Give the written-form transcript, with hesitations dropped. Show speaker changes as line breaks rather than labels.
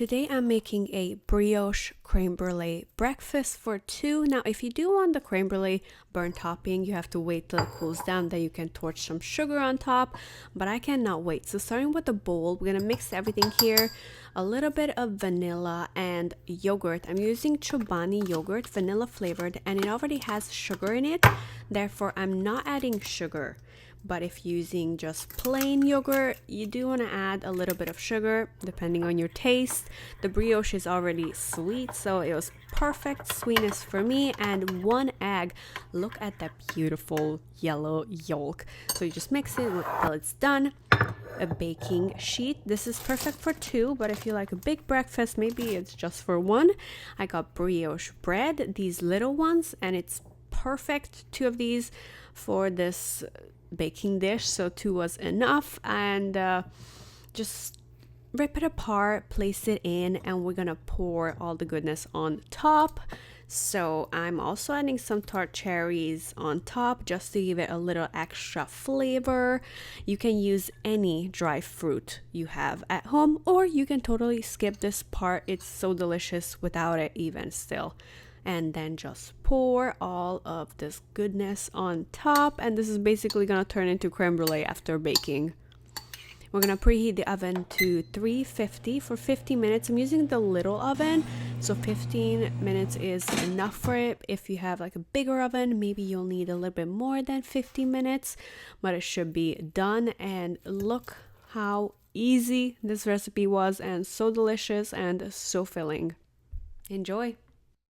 today I'm making a brioche crème brûlée breakfast for two. Now, if you do want the crème brûlée burnt topping, you have to wait till it cools down, then you can torch some sugar on top, but I cannot wait. So starting with the bowl, we're gonna mix everything here. A little bit of vanilla and yogurt. I'm using Chobani yogurt, vanilla flavored, and it already has sugar in it. Therefore, I'm not adding sugar. But if using just plain yogurt, you do want to add a little bit of sugar depending on your taste. The brioche is already sweet, so it was perfect sweetness for me. And one egg. Look at that beautiful yellow yolk. So you just mix it till it's done. A baking sheet. This is perfect for two, but if you like a big breakfast, maybe it's just for one. I got brioche bread, these little ones, and it's perfect. Two of these for this baking dish, so two was enough. And just rip it apart, place it in, and we're gonna pour all the goodness on top. So I'm also adding some tart cherries on top just to give it a little extra flavor. You can use any dry fruit you have at home, or you can totally skip this part. It's so delicious without it even still. And then just pour all of this goodness on top, and this is basically gonna turn into crème brûlée after baking. We're gonna preheat the oven to 350 for 50 minutes. I'm using the little oven, so 15 minutes is enough for it. If you have like a bigger oven, maybe you'll need a little bit more than 50 minutes, but it should be done. And look how easy this recipe was, and so delicious and so filling. Enjoy.